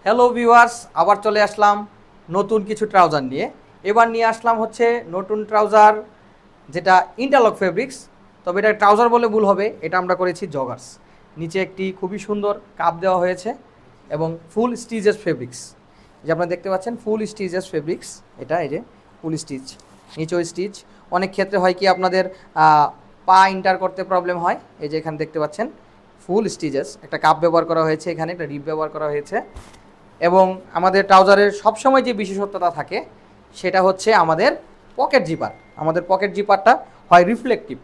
Hello viewers, আবার চলে আসলাম নতুন কিছু ট্রাউজার নিয়ে। এবার নিয়ে আসলাম হচ্ছে নতুন ট্রাউজার, যেটা ইন্টারলক ফেব্রিক্স। তবে এটা ট্রাউজার বলে ভুল হবে, এটা আমরা করেছি জগার্স। নিচে একটি খুবই সুন্দর কাপ দেওয়া হয়েছে এবং ফুল স্টিচেস ফেব্রিক্স, যে আপনারা দেখতে পাচ্ছেন ফুল স্টিচেস ফেব্রিক্স। এটা এই যে ফুল স্টিচ, নিচেও স্টিচ। অনেক ক্ষেত্রে হয় কি আপনাদের পা ইন্টার করতে প্রবলেম হয়, এই যে এখানে দেখতে পাচ্ছেন ফুল স্টিচেস। একটা কাপ ব্যবহার করা হয়েছে, এখানে একটা রিপ ব্যবহার করা হয়েছে। এবং আমাদের ট্রাউজারের সবসময় যে বিশেষত্বতা থাকে সেটা হচ্ছে আমাদের পকেট জিপার। আমাদের পকেট জিপারটা হয় রিফ্লেকটিভ,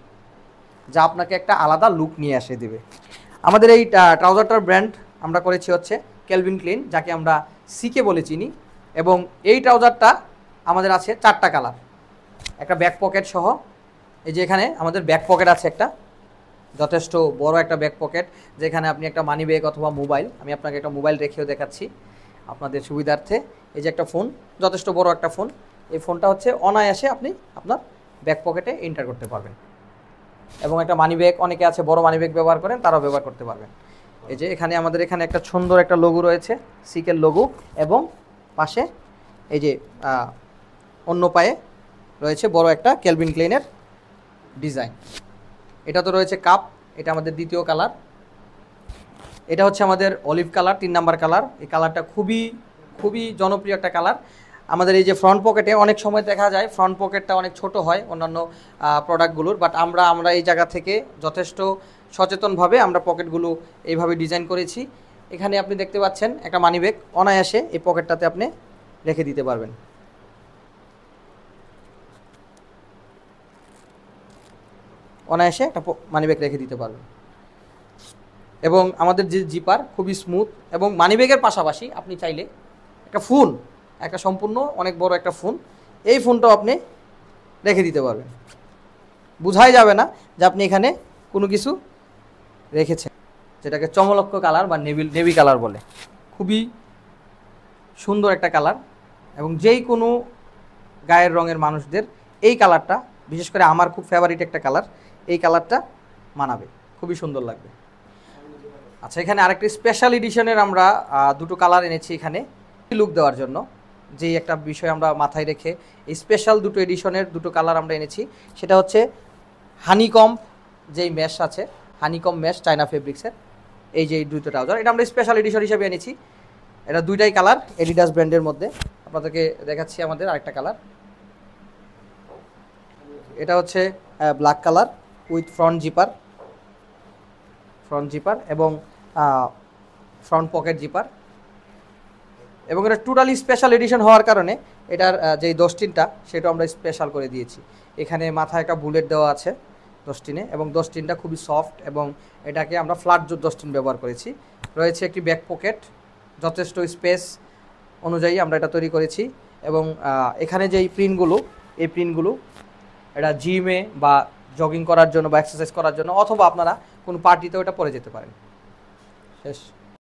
যা আপনাকে একটা আলাদা লুক নিয়ে এসে দেবে। আমাদের এই ট্রাউজারটার ব্র্যান্ড আমরা করেছি হচ্ছে ক্যালভিন ক্লিন, যাকে আমরা সিকে বলে চিনি। এবং এই ট্রাউজারটা আমাদের আছে 4টা কালার, একটা ব্যাক পকেট সহ। এই যে এখানে আমাদের ব্যাক পকেট আছে একটা, যথেষ্ট বড় একটা ব্যাক পকেট, যেখানে আপনি একটা মানি ব্যাগ অথবা মোবাইল, আমি আপনাকে একটা মোবাইল রেখেও দেখাচ্ছি আপনাদের সুবিধার্থে। এই যে একটা ফোন, যথেষ্ট বড় একটা ফোন। এই ফোনটা হচ্ছে অনায়াসে আপনি আপনার ব্যাক পকেটে এন্টার করতে পারবেন। এবং একটা মানি ব্যাগ, অনেকে আছে বড় মানি ব্যাগ ব্যবহার করেন, তারাও ব্যবহার করতে পারবেন। এই যে এখানে আমাদের এখানে একটা সুন্দর একটা লোগো রয়েছে, সিকের লোগো। এবং পাশে এই যে অন্য পায়ে রয়েছে বড় একটা ক্যালভিন ক্লিনের ডিজাইন। এটা তো রয়েছে কাপ, এটা আমাদের দ্বিতীয় কালার। এটা হচ্ছে আমাদের অলিভ কালার, 3 নাম্বার কালার। এই কালারটা খুবই খুবই জনপ্রিয় একটা কালার। আমাদের এই যে ফ্রন্ট পকেটে অনেক সময় দেখা যায় ফ্রন্ট পকেটটা অনেক ছোট হয় অন্যান্য প্রোডাক্টগুলোর, বাট আমরা এই জায়গা থেকে যথেষ্ট সচেতনভাবে আমরা পকেটগুলো এইভাবে ডিজাইন করেছি। এখানে আপনি দেখতে পাচ্ছেন একটা মানি ব্যাগ, অনায়াসে এই পকেটটাতে আপনি রেখে দিতে পারবেন। অনায়াসে একটা মানি ব্যাগ রেখে দিতে পারবেন। এবং আমাদের যে জিপার খুবই স্মুথ, এবং মানি ব্যাগের পাশাপাশি আপনি চাইলে একটা ফোন, একটা সম্পূর্ণ অনেক বড় একটা ফোন, এই ফোনটাও আপনি রেখে দিতে পারবেন। বোঝাই যাবে না যে আপনি এখানে কোনো কিছু রেখেছেন, যেটাকে চমলক্ষ কালার বা নেভি কালার বলে। খুবই সুন্দর একটা কালার, এবং যেই কোনো গায়ের রঙের মানুষদের এই কালারটা, বিশেষ করে আমার খুব ফেভারিট একটা কালার, এই কালারটা মানাবে, খুবই সুন্দর লাগবে। আচ্ছা, এখানে আরেকটি স্পেশাল এডিশনের আমরা দুটো কালার এনেছি এখানে লুক দেওয়ার জন্য। যেই একটা বিষয় আমরা মাথায় রেখে এই স্পেশাল দুটো এডিশনের দুটো কালার আমরা এনেছি, সেটা হচ্ছে হানিকম, যেই ম্যাশ আছে, হানিকম ম্যাশ চায়না ফেব্রিক্সের। এই যে এই দুটো ট্রাউজার, এটা আমরা স্পেশাল এডিশন হিসেবে এনেছি। এটা দুইটাই কালার এডিডাস ব্র্যান্ডের মধ্যে। আপনাদেরকে দেখাচ্ছি আমাদের আরেকটা কালার। এটা হচ্ছে black colour with front zipper এবং ফ্রন্ট পকেট জিপার। এবং এটা টোটালি স্পেশাল এডিশন হওয়ার কারণে এটার যেই দস্টিনটা সেটা আমরা স্পেশাল করে দিয়েছি। এখানে মাথায় একটা বুলেট দেওয়া আছে দস্টিনে, এবং দস্টিনটা খুবই সফট, এবং এটাকে আমরা ফ্ল্যাট দস্টিন ব্যবহার করেছি। রয়েছে একটি ব্যাক পকেট, যথেষ্ট স্পেস অনুযায়ী আমরা এটা তৈরি করেছি। এবং এখানে যেই প্রিন্টগুলো, এই প্রিন্টগুলো এটা জিমে বা জগিং করার জন্য বা এক্সারসাইজ করার জন্য, অথবা আপনারা কোনো পার্টিতেও এটা পরে যেতে পারেন। শেষ।